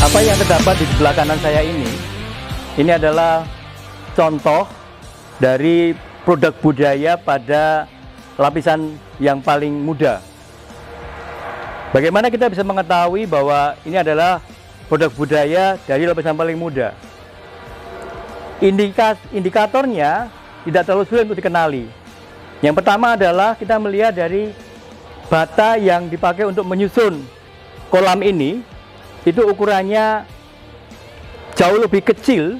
Apa yang terdapat di sebelah kanan saya ini adalah contoh dari produk budaya pada lapisan yang paling muda. Bagaimana kita bisa mengetahui bahwa ini adalah produk budaya dari lapisan paling muda? Indikatornya tidak terlalu sulit untuk dikenali. Yang pertama adalah kita melihat dari bata yang dipakai untuk menyusun kolam ini, itu ukurannya jauh lebih kecil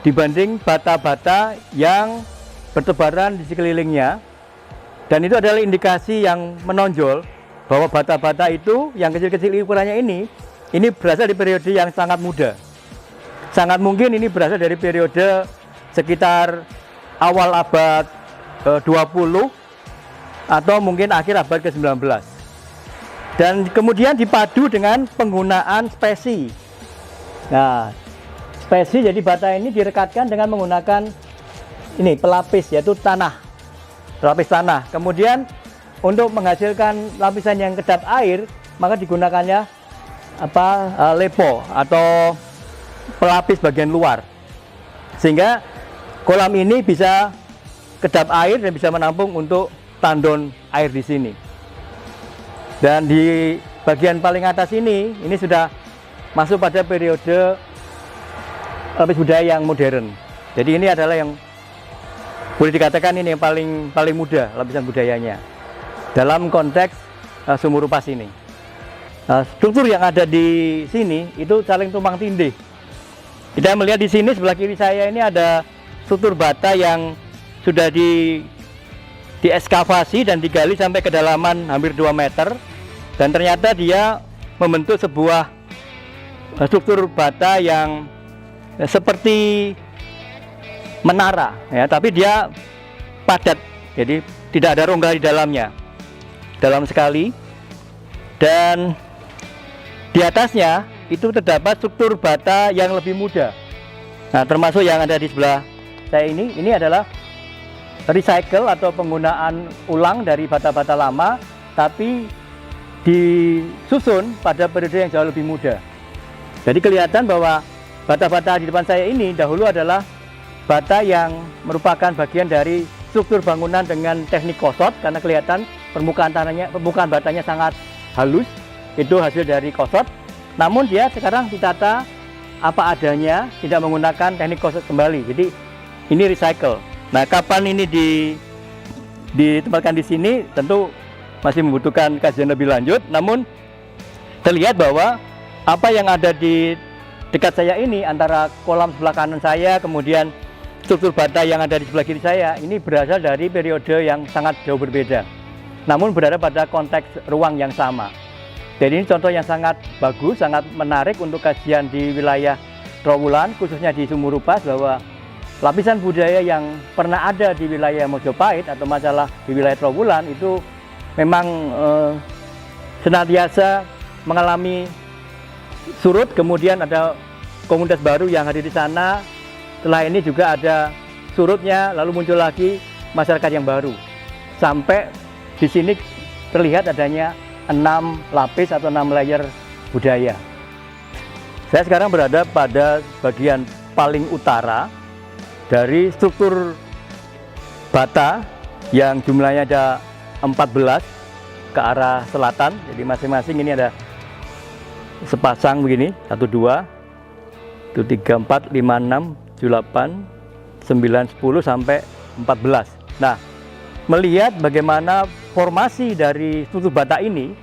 dibanding bata-bata yang bertebaran di sekelilingnya. Dan itu adalah indikasi yang menonjol bahwa bata-bata itu yang kecil-kecil ukurannya ini berasal dari periode yang sangat muda. Sangat mungkin ini berasal dari periode sekitar awal abad 20 atau mungkin akhir abad ke-19. Dan kemudian dipadu dengan penggunaan spesi. Nah, spesi jadi bata ini direkatkan dengan menggunakan ini pelapis, yaitu tanah, pelapis tanah. Kemudian untuk menghasilkan lapisan yang kedap air, maka digunakannya lepo atau pelapis bagian luar, sehingga kolam ini bisa kedap air dan bisa menampung untuk tandon air di sini. Dan di bagian paling atas ini sudah masuk pada periode lapis budaya yang modern. Jadi ini adalah yang boleh dikatakan ini yang paling muda lapisan budayanya dalam konteks sumur rupas ini. Struktur yang ada di sini itu saling tumpang tindih. Kita melihat di sini sebelah kiri saya ini ada struktur bata yang sudah dieskavasi dan digali sampai kedalaman hampir 2 meter. Dan ternyata dia membentuk sebuah struktur bata yang seperti menara, ya, tapi dia padat, jadi tidak ada rongga di dalamnya, dalam sekali. Dan di atasnya itu terdapat struktur bata yang lebih muda. Nah, termasuk yang ada di sebelah saya ini adalah recycle atau penggunaan ulang dari bata-bata lama, tapi disusun pada periode yang jauh lebih muda. Jadi kelihatan bahwa bata-bata di depan saya ini dahulu adalah bata yang merupakan bagian dari struktur bangunan dengan teknik kosot, karena kelihatan permukaan batanya sangat halus, itu hasil dari kosot. Namun dia sekarang ditata apa adanya, tidak menggunakan teknik kosot kembali. Jadi ini recycle. Nah, kapan ini ditempatkan di sini tentu masih membutuhkan kajian lebih lanjut. Namun terlihat bahwa apa yang ada di dekat saya ini, antara kolam sebelah kanan saya, kemudian struktur bata yang ada di sebelah kiri saya, ini berasal dari periode yang sangat jauh berbeda, namun berada pada konteks ruang yang sama. Jadi ini contoh yang sangat bagus, sangat menarik untuk kajian di wilayah Trowulan, khususnya di Sumur Rupas, bahwa lapisan budaya yang pernah ada di wilayah Mojopahit atau masalah di wilayah Trowulan itu memang senantiasa mengalami surut, kemudian ada komunitas baru yang hadir di sana. Setelah ini juga ada surutnya, lalu muncul lagi masyarakat yang baru. Sampai di sini terlihat adanya 6 lapis atau 6 layer budaya. Saya sekarang berada pada bagian paling utara dari struktur bata yang jumlahnya ada 14 ke arah selatan. Jadi masing-masing ini ada sepasang begini, 1, 2, 3, 4, 5, 6, 7, 8, 9, 10 sampai 14. Nah, melihat bagaimana formasi dari struktur bata ini,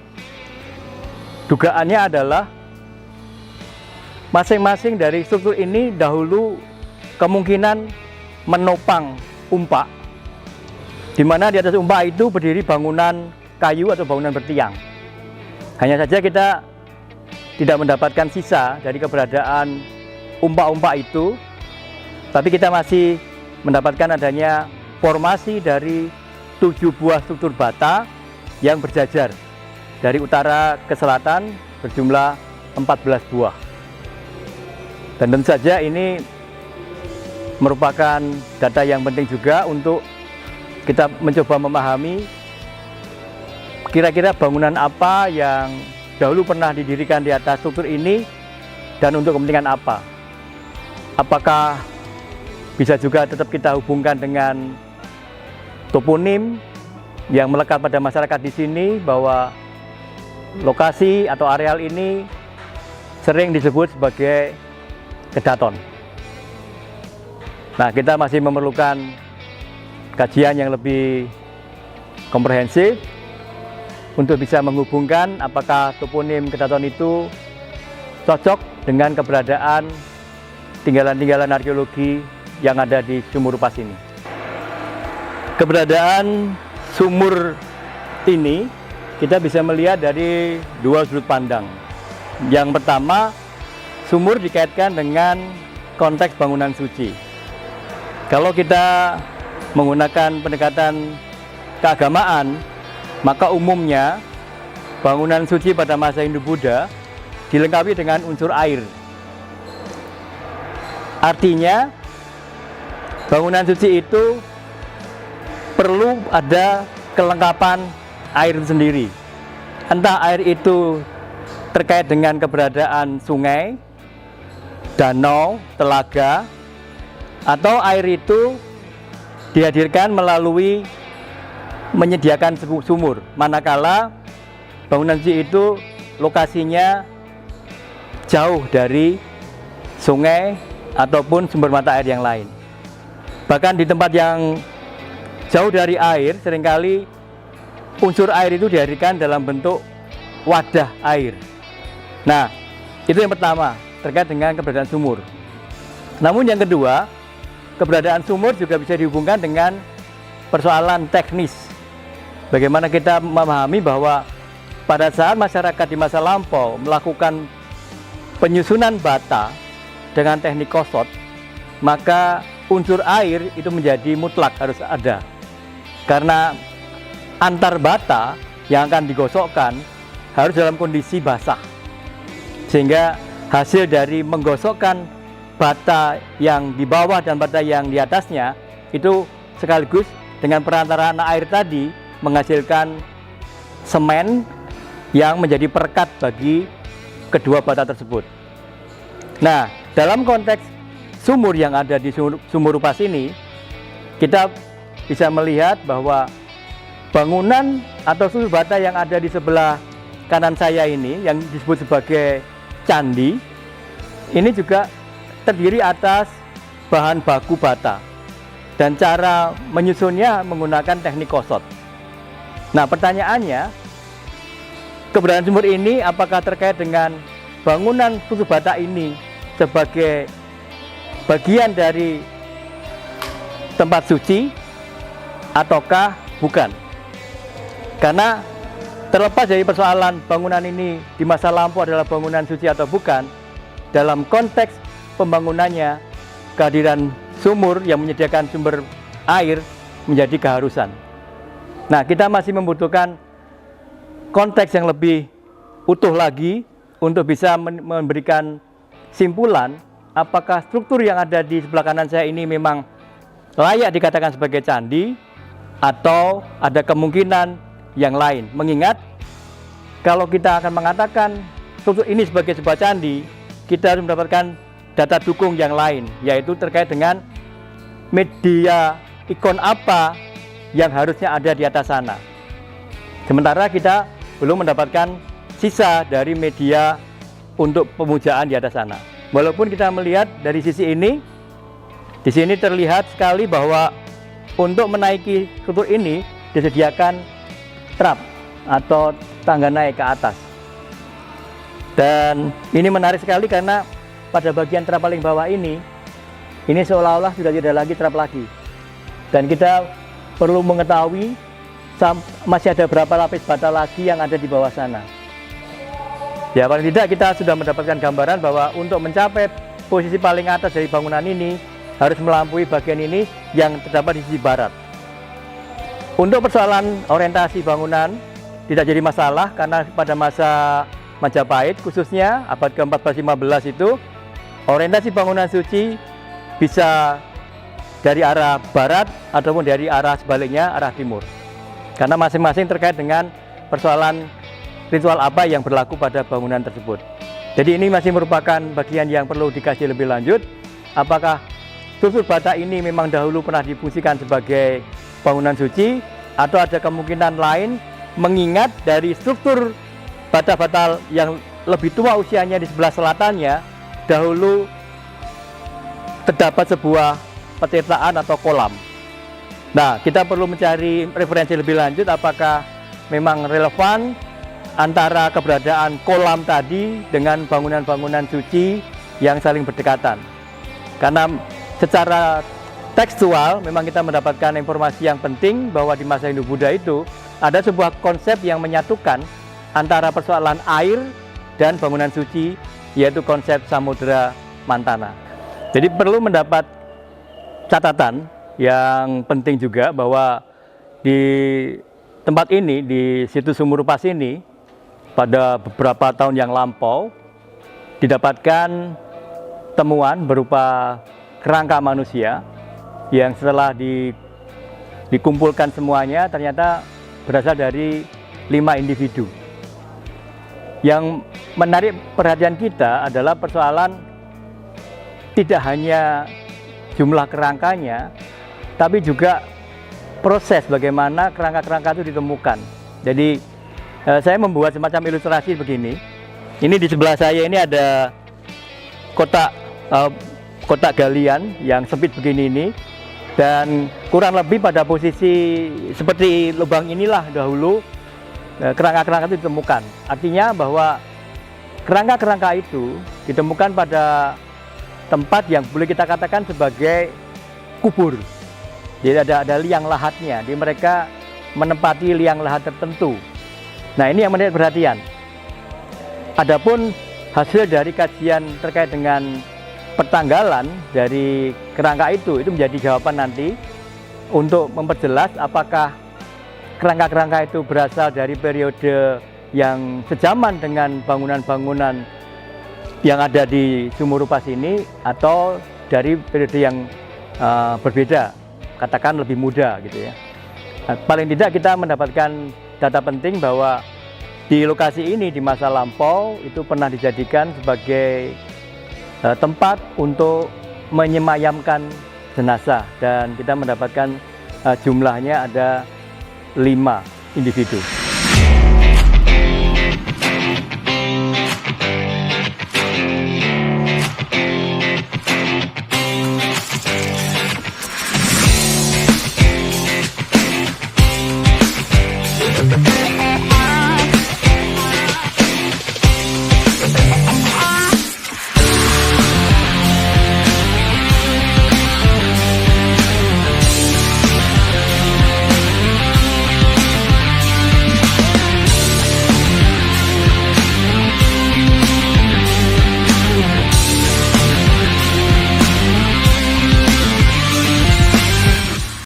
dugaannya adalah masing-masing dari struktur ini dahulu kemungkinan menopang umpak, di mana di atas umpak itu berdiri bangunan kayu atau bangunan bertiang. Hanya saja kita tidak mendapatkan sisa dari keberadaan umpak-umpak itu, tapi kita masih mendapatkan adanya formasi dari 7 buah struktur bata yang berjajar dari utara ke selatan berjumlah 14 buah. Dan tentu saja ini merupakan data yang penting juga untuk kita mencoba memahami kira-kira bangunan apa yang dahulu pernah didirikan di atas struktur ini dan untuk kepentingan apa. Apakah bisa juga tetap kita hubungkan dengan toponim yang melekat pada masyarakat di sini, bahwa lokasi atau areal ini sering disebut sebagai Kedaton. Nah, kita masih memerlukan kajian yang lebih komprehensif untuk bisa menghubungkan apakah toponim Kedaton itu cocok dengan keberadaan tinggalan-tinggalan arkeologi yang ada di Sumur Rupas ini. Keberadaan sumur ini kita bisa melihat dari dua sudut pandang. Yang pertama, sumur dikaitkan dengan konteks bangunan suci. Kalau kita menggunakan pendekatan keagamaan, maka umumnya bangunan suci pada masa Hindu-Buddha dilengkapi dengan unsur air. Artinya, bangunan suci itu perlu ada kelengkapan air sendiri. Entah air itu terkait dengan keberadaan sungai, danau, telaga, atau air itu dihadirkan melalui menyediakan sumur, manakala bangunan suci itu lokasinya jauh dari sungai ataupun sumber mata air yang lain. Bahkan di tempat yang jauh dari air, seringkali unsur air itu dihadirkan dalam bentuk wadah air. Nah, itu yang pertama, terkait dengan keberadaan sumur. Namun yang kedua, keberadaan sumur juga bisa dihubungkan dengan persoalan teknis. Bagaimana kita memahami bahwa pada saat masyarakat di masa lampau melakukan penyusunan bata dengan teknik kosot, maka unsur air itu menjadi mutlak harus ada. Karena antar bata yang akan digosokkan harus dalam kondisi basah. Sehingga hasil dari menggosokkan bata yang di bawah dan bata yang di atasnya itu sekaligus dengan perantaraan air tadi menghasilkan semen yang menjadi perekat bagi kedua bata tersebut. Nah, dalam konteks sumur yang ada di Sumur Rupas ini, kita bisa melihat bahwa bangunan atau sumur bata yang ada di sebelah kanan saya ini, yang disebut sebagai candi, ini juga terdiri atas bahan baku bata, dan cara menyusunnya menggunakan teknik kosot. Nah, pertanyaannya, keberadaan sumur ini apakah terkait dengan bangunan sumur bata ini sebagai bagian dari tempat suci ataukah bukan? Karena terlepas dari persoalan bangunan ini di masa lampau adalah bangunan suci atau bukan, dalam konteks pembangunannya, kehadiran sumur yang menyediakan sumber air menjadi keharusan. Nah, kita masih membutuhkan konteks yang lebih utuh lagi untuk bisa memberikan simpulan apakah struktur yang ada di sebelah kanan saya ini memang layak dikatakan sebagai candi atau ada kemungkinan yang lain. Mengingat kalau kita akan mengatakan struktur ini sebagai sebuah candi, kita harus mendapatkan data dukung yang lain, yaitu terkait dengan media ikon apa yang harusnya ada di atas sana. Sementara kita belum mendapatkan sisa dari media untuk pemujaan di atas sana. Walaupun kita melihat dari sisi ini, di sini terlihat sekali bahwa untuk menaiki struktur ini disediakan trap atau tangga naik ke atas. Dan ini menarik sekali karena pada bagian trap paling bawah ini seolah-olah sudah tidak lagi trap lagi. Dan kita perlu mengetahui masih ada berapa lapis bata lagi yang ada di bawah sana. Ya, paling tidak kita sudah mendapatkan gambaran bahwa untuk mencapai posisi paling atas dari bangunan ini harus melampaui bagian ini yang terdapat di sisi barat. Untuk persoalan orientasi bangunan tidak jadi masalah karena pada masa Majapahit khususnya abad ke-14-15 itu orientasi bangunan suci bisa dari arah barat ataupun dari arah sebaliknya arah timur. Karena masing-masing terkait dengan persoalan ritual apa yang berlaku pada bangunan tersebut. Jadi ini masih merupakan bagian yang perlu dikaji lebih lanjut. Apakah struktur bata ini memang dahulu pernah difungsikan sebagai bangunan suci, atau ada kemungkinan lain mengingat dari struktur bata-bata yang lebih tua usianya di sebelah selatannya, dahulu terdapat sebuah petirtaan atau kolam. Nah, kita perlu mencari referensi lebih lanjut apakah memang relevan antara keberadaan kolam tadi dengan bangunan-bangunan suci yang saling berdekatan. Karena secara tekstual memang kita mendapatkan informasi yang penting bahwa di masa Hindu-Buddha itu ada sebuah konsep yang menyatukan antara persoalan air dan bangunan suci, yaitu konsep Samudra Mantana. Jadi perlu mendapat catatan yang penting juga bahwa di tempat ini, di situs Sumur Pas ini, pada beberapa tahun yang lampau didapatkan temuan berupa kerangka manusia yang setelah dikumpulkan semuanya ternyata berasal dari 5 individu. Yang menarik perhatian kita adalah persoalan tidak hanya jumlah kerangkanya, tapi juga proses bagaimana kerangka-kerangka itu ditemukan. Jadi saya membuat semacam ilustrasi begini. Ini di sebelah saya ini ada kotak galian yang sempit begini ini, dan kurang lebih pada posisi seperti lubang inilah dahulu kerangka-kerangka itu ditemukan. Artinya bahwa kerangka-kerangka itu ditemukan pada tempat yang boleh kita katakan sebagai kubur. Jadi ada liang lahatnya, jadi mereka menempati liang lahat tertentu. Nah, ini yang menarik perhatian. Adapun hasil dari kajian terkait dengan pertanggalan dari kerangka itu menjadi jawaban nanti untuk memperjelas apakah kerangka-kerangka itu berasal dari periode yang sejaman dengan bangunan-bangunan yang ada di Sumur Pas ini, atau dari periode yang berbeda, katakan lebih muda gitu ya. Nah, paling tidak kita mendapatkan data penting bahwa di lokasi ini di masa lampau itu pernah dijadikan sebagai tempat untuk menyemayamkan jenazah, dan kita mendapatkan jumlahnya ada 5 individu.